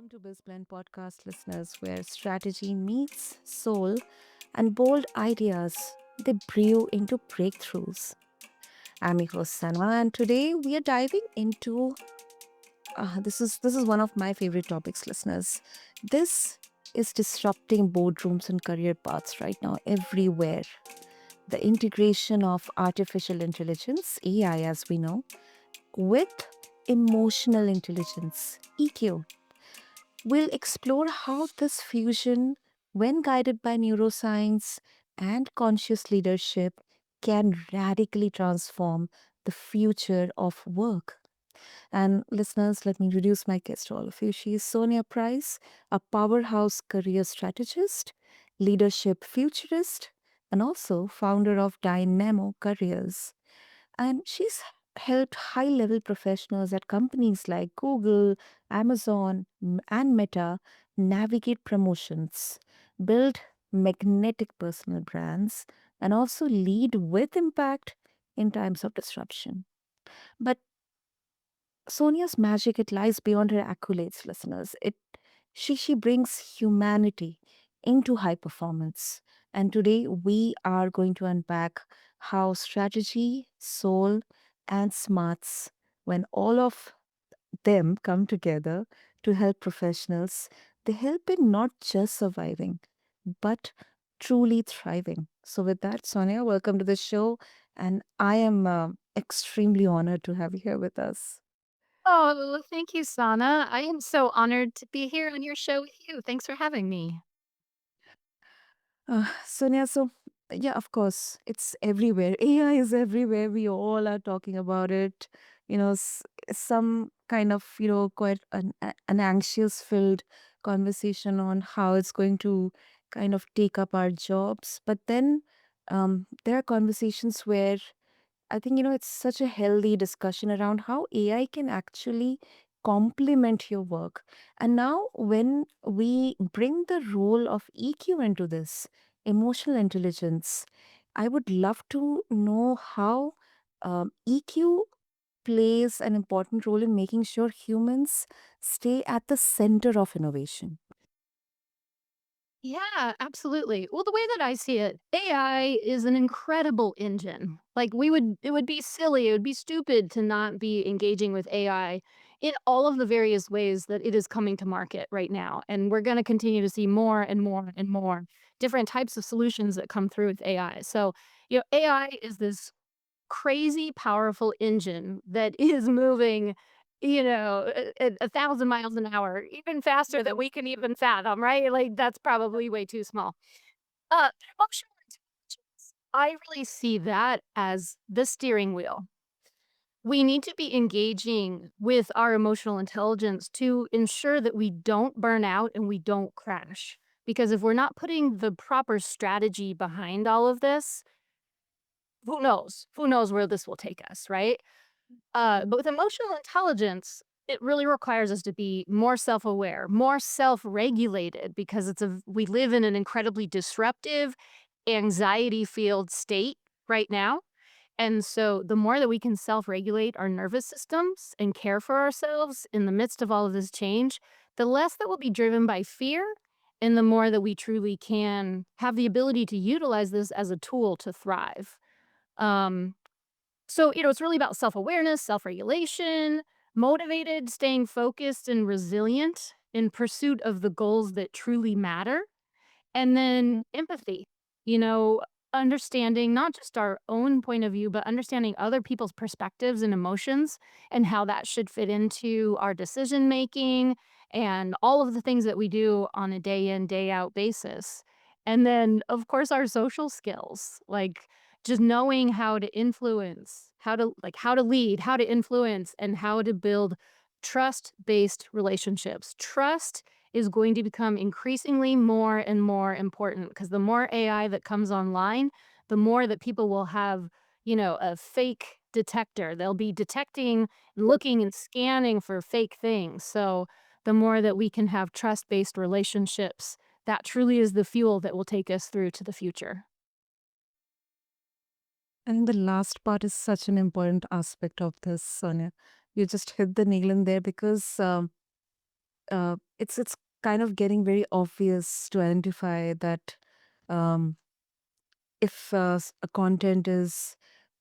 to BizBlend podcast listeners, where strategy meets soul and bold ideas they brew into breakthroughs. I'm your host Sana, and today we are diving into this is one of my favorite topics, listeners. This is disrupting boardrooms and career paths right now everywhere. The integration of artificial intelligence (AI), as we know, with emotional intelligence (EQ. We'll explore how this fusion, when guided by neuroscience and conscious leadership, can radically transform the future of work. And listeners, let me introduce my guest to all of you. She is Sonja Price, a powerhouse career strategist, leadership futurist, and also founder of Dynamo Careers. And she's helped high level professionals at companies like Google, Amazon, and Meta navigate promotions, build magnetic personal brands, and also lead with impact in times of disruption. But Sonia's magic, it lies beyond her accolades, listeners. She brings humanity into high performance. And today we are going to unpack how strategy, soul, and smarts, when all of them come together to help professionals, they help in not just surviving, but truly thriving. So, with that, Sonia, welcome to the show. And I am extremely honored to have you here with us. Oh, thank you, Sana. I am so honored to be here on your show with you. Thanks for having me. Sonia, so yeah, of course, it's everywhere. AI is everywhere. We all are talking about it. Some kind of, quite an anxious filled conversation on how it's going to kind of take up our jobs. But then there are conversations where I think, it's such a healthy discussion around how AI can actually complement your work. And now, when we bring the role of EQ into this, emotional intelligence, I would love to know how EQ plays an important role in making sure humans stay at the center of innovation. Yeah, absolutely. Well, the way that I see it, AI is an incredible engine. It would be silly, it would be stupid to not be engaging with AI in all of the various ways that it is coming to market right now. And we're going to continue to see more and more and more different types of solutions that come through with AI. So, AI is this crazy powerful engine that is moving, at 1,000 miles an hour, even faster than we can even fathom, right? Like, that's probably way too small. Emotional intelligence, I really see that as the steering wheel. We need to be engaging with our emotional intelligence to ensure that we don't burn out and we don't crash. Because if we're not putting the proper strategy behind all of this, who knows? Who knows where this will take us, right? But with emotional intelligence, it really requires us to be more self-aware, more self-regulated because we live in an incredibly disruptive, anxiety-filled state right now. And so the more that we can self-regulate our nervous systems and care for ourselves in the midst of all of this change, the less that will be driven by fear and the more that we truly can have the ability to utilize this as a tool to thrive. Um, it's really about self awareness, self regulation, motivated, staying focused and resilient in pursuit of the goals that truly matter. And then empathy, you know, understanding not just our own point of view, but understanding other people's perspectives and emotions and how that should fit into our decision making and all of the things that we do on a day in, day out basis. And then, of course, our social skills, like just knowing how to influence, how to lead, how to influence, and how to build trust based relationships. Trust is going to become increasingly more and more important because the more AI that comes online, the more that people will have, a fake detector. They'll be detecting, looking, and scanning for fake things. So the more that we can have trust based relationships, that truly is the fuel that will take us through to the future. And the last part is such an important aspect of this, Sonia. You just hit the nail in there because it's kind of getting very obvious to identify that um, if a content is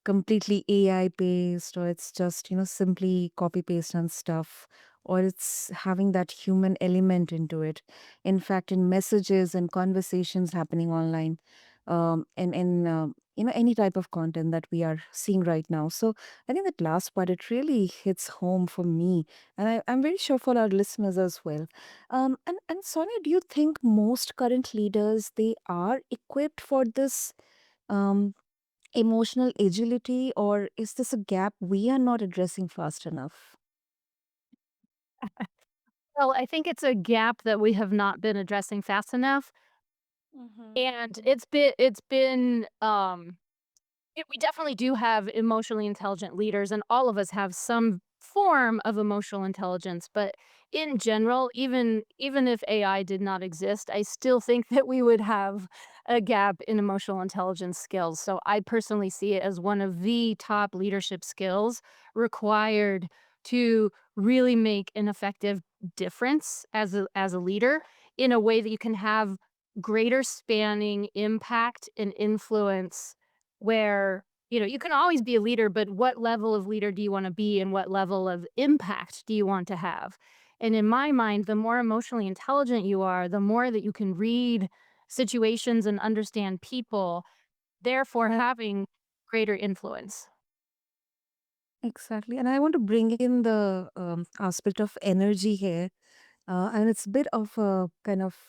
completely AI based, or it's just, simply copy paste and stuff, or it's having that human element into it. In fact, in messages and conversations happening online, and any type of content that we are seeing right now. So I think that last part, it really hits home for me, and I'm very sure for our listeners as well. And Sonia, do you think most current leaders, they are equipped for this um, emotional agility, or is this a gap we are not addressing fast enough? Well, I think it's a gap that we have not been addressing fast enough, Mhm. and it's been we definitely do have emotionally intelligent leaders, and all of us have some form of emotional intelligence. But in general, even if AI did not exist, I still think that we would have a gap in emotional intelligence skills. So I personally see it as one of the top leadership skills required to really make an effective difference as a leader in a way that you can have greater spanning impact and influence where, you can always be a leader, but what level of leader do you wanna be and what level of impact do you want to have? And in my mind, the more emotionally intelligent you are, the more that you can read situations and understand people, therefore having greater influence. Exactly. And I want to bring in the aspect of energy here. And it's a bit of a kind of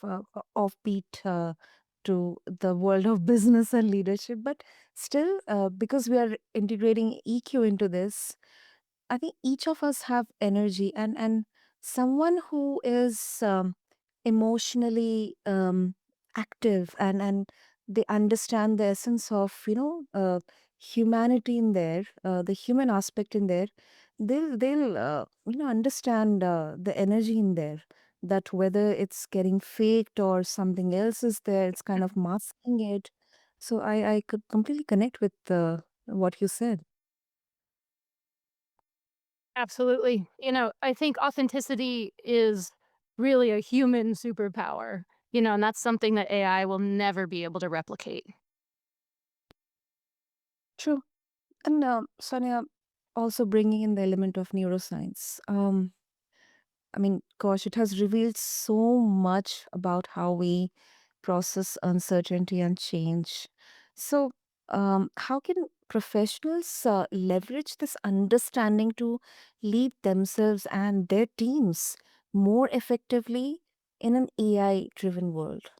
offbeat to the world of business and leadership, but still, because we are integrating EQ into this, I think each of us have energy, and someone who is emotionally active, and they understand the essence of humanity in there, the human aspect in there. They'll understand the energy in there. That whether it's getting faked or something else is there, it's kind of masking it. So I could completely connect with what you said. Absolutely. I think authenticity is really a human superpower, and that's something that AI will never be able to replicate. True. And Sonia, also bringing in the element of neuroscience. I mean, gosh, it has revealed so much about how we process uncertainty and change. So, how can professionals leverage this understanding to lead themselves and their teams more effectively in an AI driven world?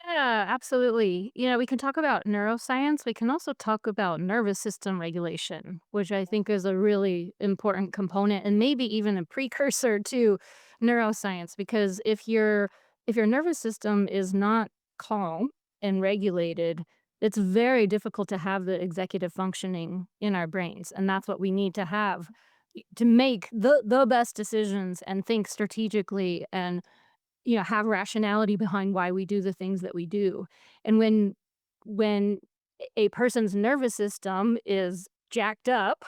Yeah, absolutely. We can talk about neuroscience. We can also talk about nervous system regulation, which I think is a really important component and maybe even a precursor to neuroscience because if your nervous system is not calm and regulated, it's very difficult to have the executive functioning in our brains, and that's what we need to have to make the best decisions and think strategically and have rationality behind why we do the things that we do. And when a person's nervous system is jacked up,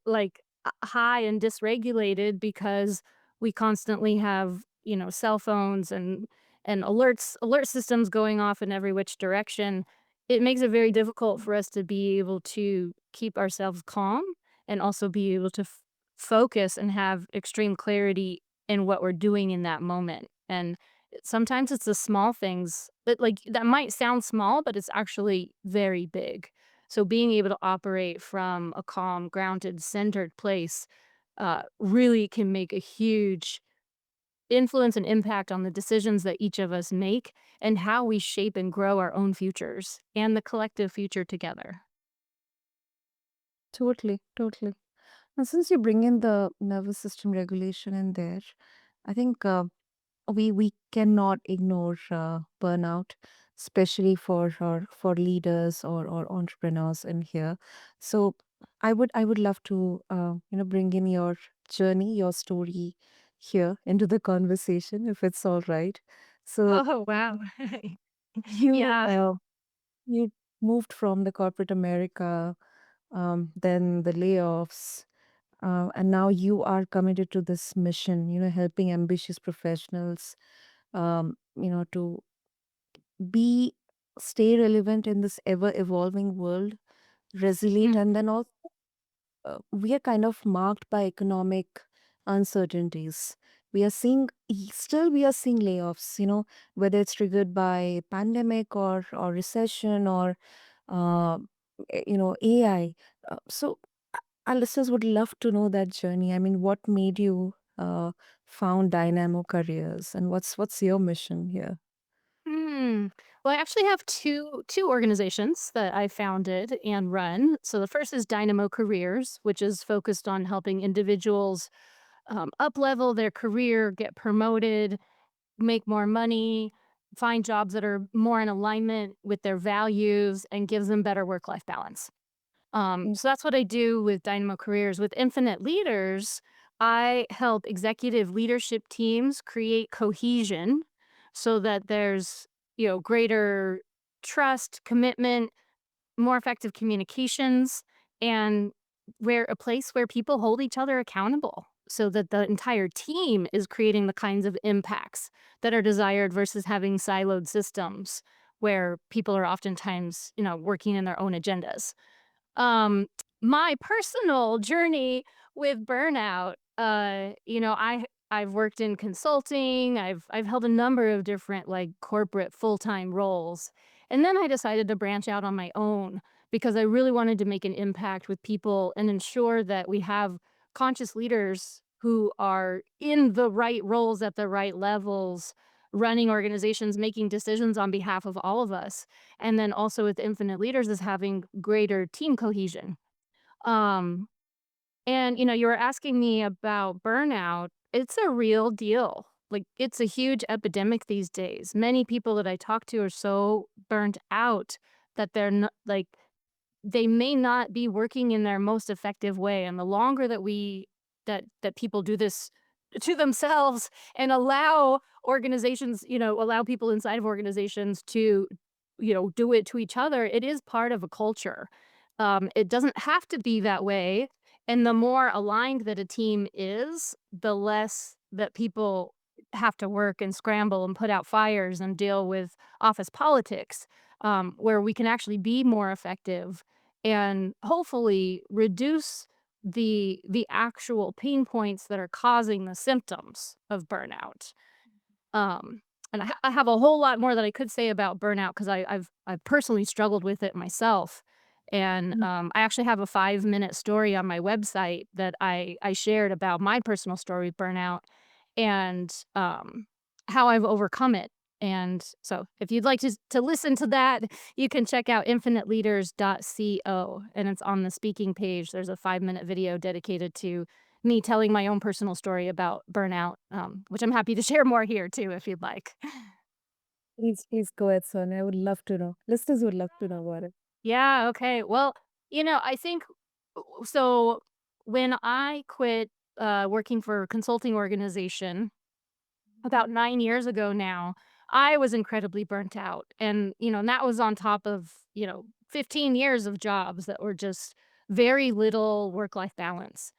like high and dysregulated because we constantly have, cell phones and alert systems going off in every which direction, it makes it very difficult for us to be able to keep ourselves calm and also be able to focus and have extreme clarity in what we're doing in that moment. And sometimes it's the small things that might sound small, but it's actually very big. So being able to operate from a calm, grounded, centered place really can make a huge influence and impact on the decisions that each of us make and how we shape and grow our own futures and the collective future together. Totally, totally. And since you bring in the nervous system regulation in there, I think we cannot ignore burnout, especially for leaders or entrepreneurs in here. So I would love to bring in your journey, your story here into the conversation, if it's all right. So Oh, wow. you Yeah. you moved from the corporate America, then the layoffs, and now you are committed to this mission, helping ambitious professionals, to be stay relevant in this ever evolving world, resilient, Mm, and then also we are kind of marked by economic uncertainties. We are seeing layoffs, whether it's triggered by pandemic or recession or uh, AI. So our listeners would love to know that journey. I mean, what made you found Dynamo Careers, and what's your mission here? hmm. Well, I actually have two organizations that I founded and run. So the first is Dynamo Careers, which is focused on helping individuals up level their career, get promoted, make more money, find jobs that are more in alignment with their values, and gives them better work life balance. Mm. So that's what I do with Dynamo Careers. With Infinite Leaders, I help executive leadership teams create cohesion so that there's, greater trust, commitment, more effective communications, and where a place where people hold each other accountable so that the entire team is creating the kinds of impacts that are desired versus having siloed systems where people are oftentimes, working in their own agendas. My personal journey with burnout, I've worked in consulting, I've held a number of different, like, corporate full-time roles, and then I decided to branch out on my own because I really wanted to make an impact with people and ensure that we have conscious leaders who are in the right roles at the right levels, running organizations, making decisions on behalf of all of us. And then also with Infinite Leaders is having greater team cohesion. Um, and you were asking me about burnout. It's a real deal. Like, it's a huge epidemic these days. Many people that I talk to are so burnt out that they're not like they may not be working in their most effective way, and the longer that people do this to themselves and allow organizations, allow people inside of organizations to, do it to each other, it is part of a culture. It doesn't have to be that way, and the more aligned that a team is, the less that people have to work and scramble and put out fires and deal with office politics, where we can actually be more effective and hopefully reduce the actual pain points that are causing the symptoms of burnout. Um, and I have a whole lot more that I could say about burnout because I've personally struggled with it myself. And I actually have a 5-minute story on my website that I shared about my personal story with burnout and how I've overcome it. And so if you'd like to listen to that, you can check out infiniteleaders.co, and it's on the speaking page. There's a 5-minute video dedicated to me telling my own personal story about burnout, which I'm happy to share more here too if you'd like. Please go ahead, Sonia. I would love to know. Listeners would love to know about it. Yeah, okay. Well, I think so when I quit working for a consulting organization about 9 years ago now, I was incredibly burnt out. And that was on top of, 15 years of jobs that were just very little work-life balance.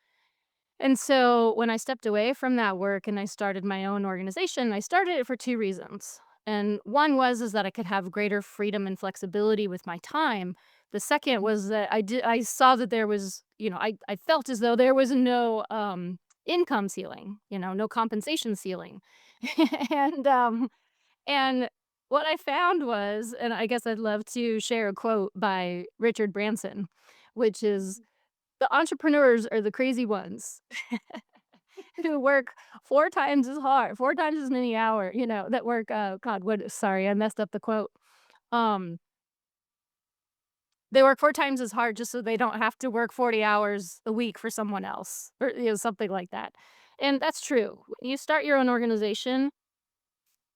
And so when I stepped away from that work and I started my own organization, I started it for 2 reasons. And one was is that I could have greater freedom and flexibility with my time. The second was that I saw that there was, I felt as though there was no income ceiling, no compensation ceiling. and and what I found was, and I guess I'd love to share a quote by Richard Branson, which is the entrepreneurs are the crazy ones who work 4 times as hard, 4 times as many that work, God, what sorry, I messed up the quote. Um, they work 4 times as hard just so they don't have to work 40 hours a week for someone else or, something like that. And that's true. When you start your own organization,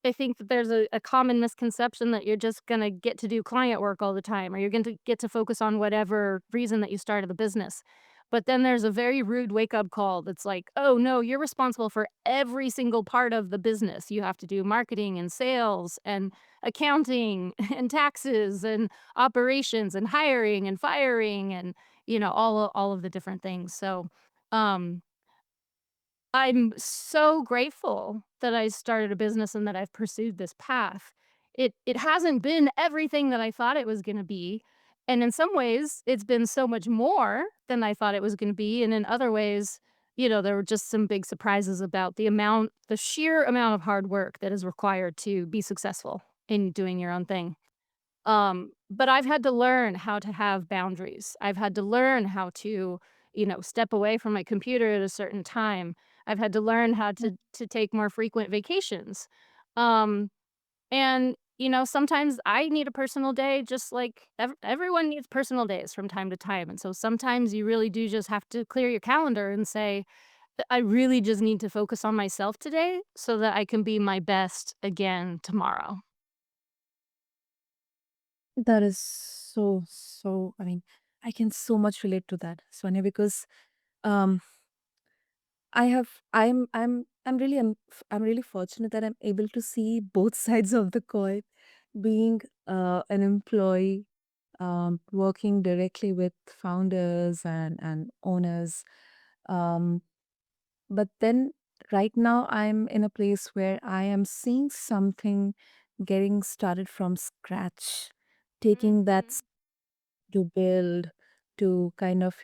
I think that there's a common misconception that you're just gonna get to do client work all the time, or you're going to get to focus on whatever reason that you started the business. But then there's a very rude wake up call that's like, oh no, you're responsible for every single part of the business. You have to do marketing and sales and accounting and taxes and operations and hiring and firing and all of the different things. So Um, I'm so grateful that I started a business and that I've pursued this path. It hasn't been everything that I thought it was gonna be, and in some ways, it's been so much more than I thought it was gonna be, and in other ways, there were just some big surprises about the sheer amount of hard work that is required to be successful in doing your own thing. But I've had to learn how to have boundaries. I've had to learn how to, step away from my computer at a certain time. I've had to learn how to take more frequent vacations. Um, and sometimes I need a personal day just like everyone needs personal days from time to time. And so sometimes you really do just have to clear your calendar and say, I really just need to focus on myself today so that I can be my best again tomorrow. That is so, I mean, I can so much relate to that, Sonia, because um I'm really fortunate that I'm able to see both sides of the coin, being an employee, working directly with founders and owners. Um, but then right now I'm in a place where I am seeing something getting started from scratch, taking that Mhm. to build, to kind of,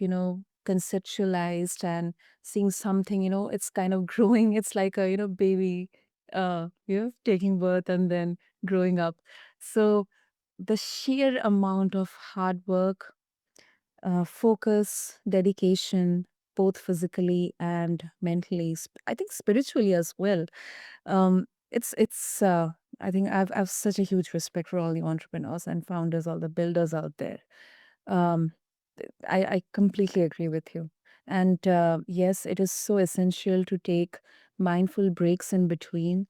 conceptualized and seeing something, it's kind of growing. It's like a, baby, taking birth and then growing up. So the sheer amount of hard work, focus, dedication, both physically and mentally, I think spiritually as well. It's I think I've such a huge respect for all the entrepreneurs and founders, all the builders out there. Um, I completely agree with you. And yes, it is so essential to take mindful breaks in between,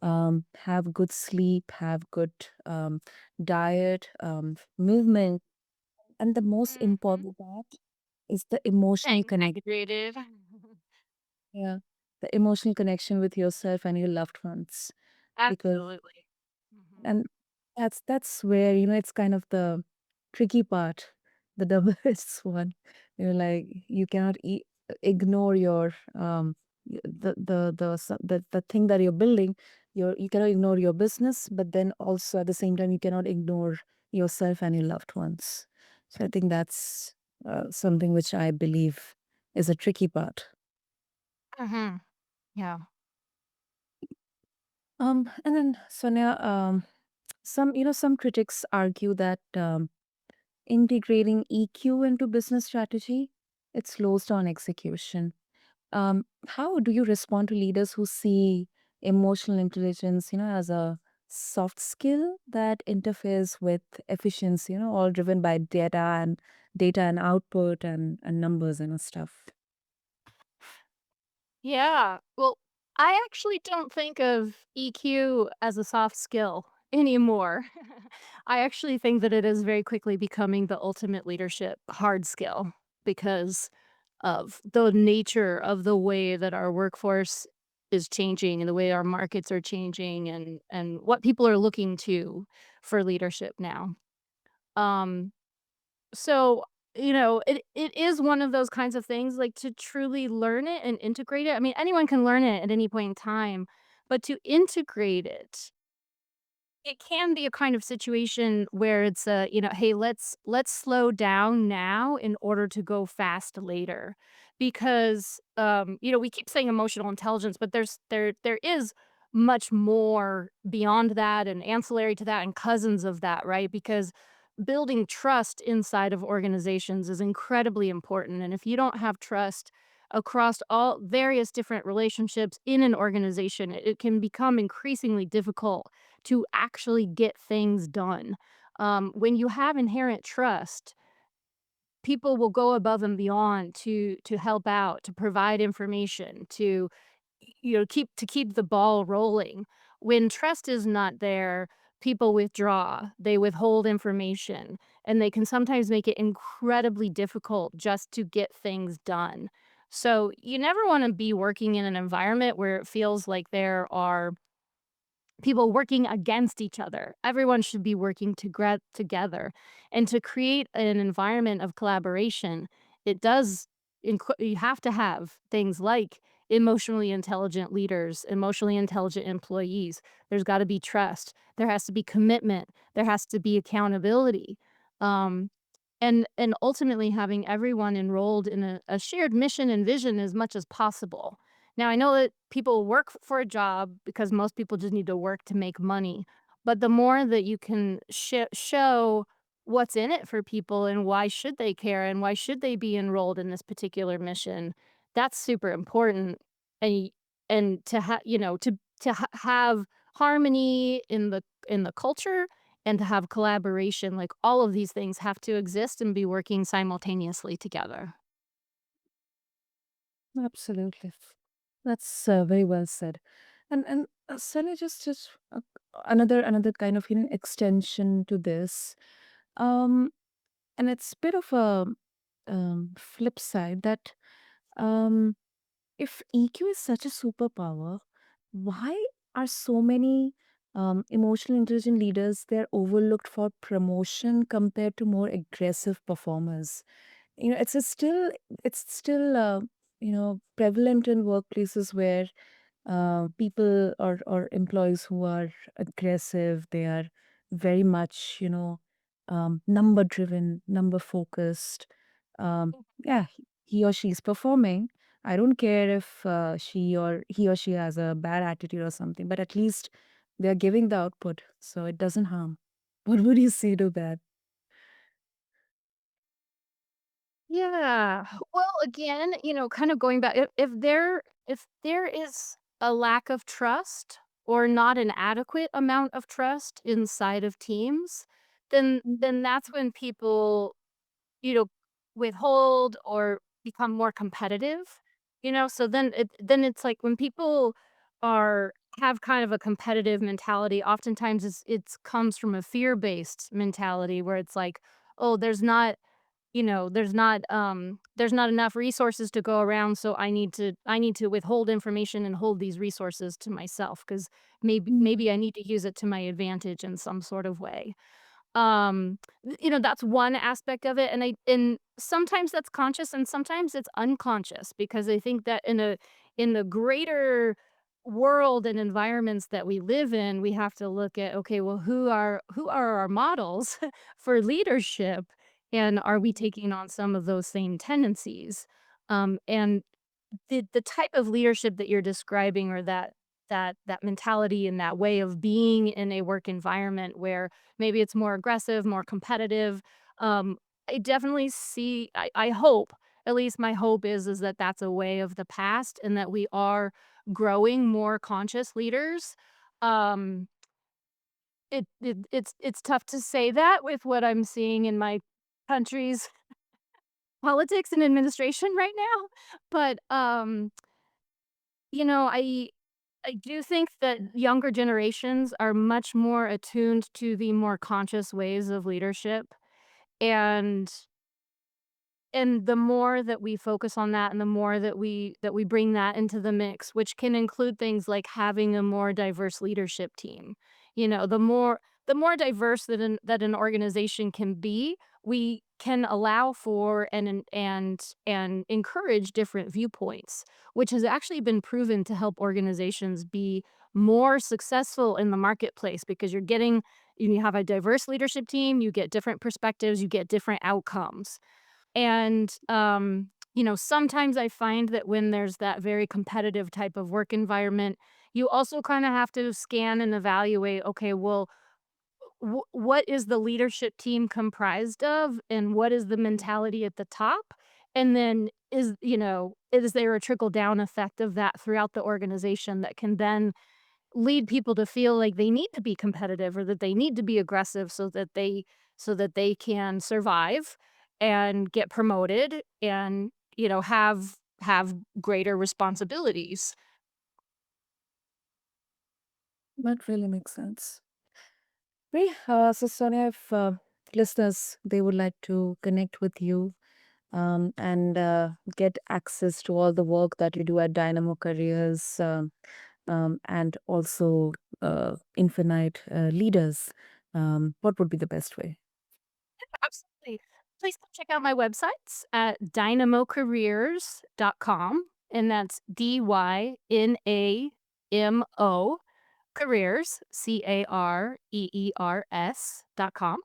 have good sleep, have good diet, movement, and the most Mhm. important part is the emotional Staying connection. hydrated. Yeah, the emotional connection with yourself and your loved ones, because Absolutely. Mhm. and that's where, it's kind of the tricky part, the double-edged one. Like, you cannot ignore your, the thing that you're building. You cannot ignore your business, but then also at the same time, you cannot ignore yourself and your loved ones. So I think that's, something which I believe is a tricky part. Mhm. Yeah. And then Sonia, some critics argue that, integrating EQ into business strategy, it slows down execution. How do you respond to leaders who see emotional intelligence, as a soft skill that interferes with efficiency, all driven by data and output and numbers and stuff? Yeah. Well, I actually don't think of EQ as a soft skill anymore. I actually think that it is very quickly becoming the ultimate leadership hard skill because of the nature of the way that our workforce is changing and the way our markets are changing and what people are looking to for leadership now. Um So, it is one of those kinds of things, like, to truly learn it and integrate it. I mean, anyone can learn it at any point in time, but to integrate it can be a kind of situation where it's a, "Hey, let's slow down now in order to go fast later." Because, we keep saying emotional intelligence, but there is much more beyond that and ancillary to that and cousins of that, right? Because building trust inside of organizations is incredibly important, and if you don't have trust across all various different relationships in an organization, it can become increasingly difficult to actually get things done. When you have inherent trust, people will go above and beyond to help out, to provide information, to keep the ball rolling. When trust is not there, people withdraw, they withhold information, and they can sometimes make it incredibly difficult just to get things done. So, you never want to be working in an environment where it feels like there are people working against each other. Everyone should be working together. And to create an environment of collaboration, it does you have to have things like emotionally intelligent leaders, emotionally intelligent employees. There's got to be trust. There has to be commitment. There has to be accountability. Um, and ultimately having everyone enrolled in a shared mission and vision as much as possible. Now, I know that people work for a job because most people just need to work to make money, but the more that you can show what's in it for people and why should they care and why should they be enrolled in this particular mission, that's super important. And and to have, have harmony in the culture and to have collaboration, like, all of these things have to exist and be working simultaneously together. Absolutely. That's very well said. And Sally, just another kind of extension to this, um, and it's a bit of a flip side that um, if EQ is such a superpower, why are so many emotional intelligent leaders they're overlooked for promotion compared to more aggressive performers? It's still prevalent in workplaces where people or employees who are aggressive, they are very much number driven, number focused. Yeah, he or she is performing. I don't care if he or she has a bad attitude or something, but at least they're giving the output, so it doesn't harm. What would you say to that? Yeah. Well, again, kind of going back, if there is a lack of trust or not an adequate amount of trust inside of teams, then that's when people, you know, withhold or become more competitive, so then it's like when people are have kind of a competitive mentality, oftentimes it's comes from a fear-based mentality where it's like, "Oh, there's not enough resources to go around, so I need to withhold information and hold these resources to myself because maybe I need to use it to my advantage in some sort of way." That's one aspect of it, and sometimes that's conscious and sometimes it's unconscious because I think that in the greater world and environments that we live in, we have to look at, okay, well, who are our models for leadership, and are we taking on some of those same tendencies? And the type of leadership that you're describing or that mentality and that way of being in a work environment where maybe it's more aggressive, more competitive, I definitely see I hope, at least my hope is that that's a way of the past and that we are growing more conscious leaders. Um, it's tough to say that with what I'm seeing in my country's politics and administration right now, but, you know, I I do think that younger generations are much more attuned to the more conscious ways of leadership, and the more that we focus on that and the more that we bring that into the mix, which can include things like having a more diverse leadership team. The more diverse that an organization can be, we can allow for and encourage different viewpoints, which has actually been proven to help organizations be more successful in the marketplace because you have a diverse leadership team, you get different perspectives, you get different outcomes. And, sometimes I find that when there's that very competitive type of work environment, you also kind of have to scan and evaluate, okay, well, what is the leadership team comprised of and what is the mentality at the top? And then is there a trickle down effect of that throughout the organization that can then lead people to feel like they need to be competitive or that they need to be aggressive so that they can survive and get promoted and have greater responsibilities. That really makes sense. Great. So, Sonia, if listeners they would like to connect with you and get access to all the work that you do at Dynamo Careers and also Infinite Leaders, what would be the best way? Absolutely. Please come check out my websites at dynamocareers.com. And that's Dynamo careers, careers.com.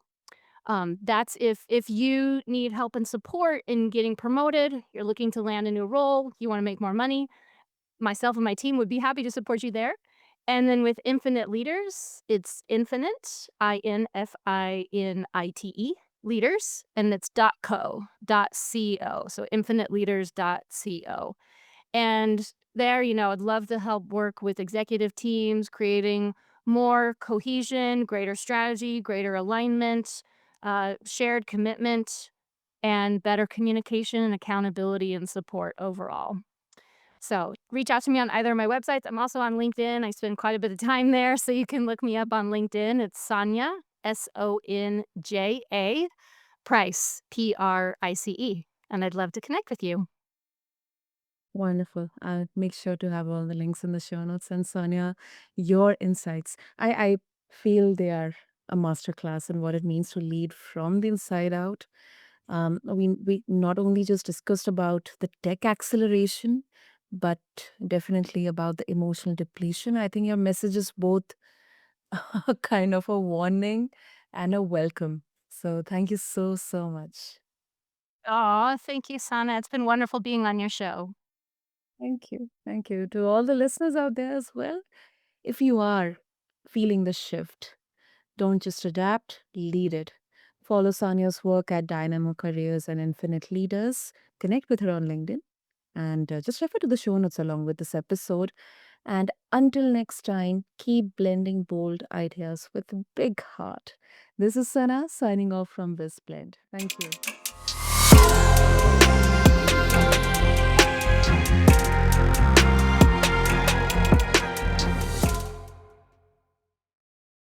That's if you need help and support in getting promoted, you're looking to land a new role, you want to make more money, myself and my team would be happy to support you there. And then with Infinite Leaders, it's infinite, INFINITE, leaders, and it's .co. So infiniteleaders.co. And there, I'd love to help work with executive teams, creating more cohesion, greater strategy, greater alignment, shared commitment, and better communication and accountability and support overall. So reach out to me on either of my websites. I'm also on LinkedIn. I spend quite a bit of time there. So you can look me up on LinkedIn. It's Sonja, Sonja Price, Price. And I'd love to connect with you. Wonderful. I'll make sure to have all the links in the show notes. And Sonia, your insights. I feel they are a masterclass in what it means to lead from the inside out. We not only just discussed about the tech acceleration, but definitely about the emotional depletion. I think your message is both a kind of a warning and a welcome. So thank you so, so much. Oh, thank you, Sana. It's been wonderful being on your show. Thank you. Thank you to all the listeners out there as well. If you are feeling the shift, don't just adapt, lead it. Follow Sonia's work at Dynamo Careers and Infinite Leaders. Connect with her on LinkedIn and just refer to the show notes along with this episode. And until next time, keep blending bold ideas with a big heart. This is Sana signing off from BizBlend. Thank you.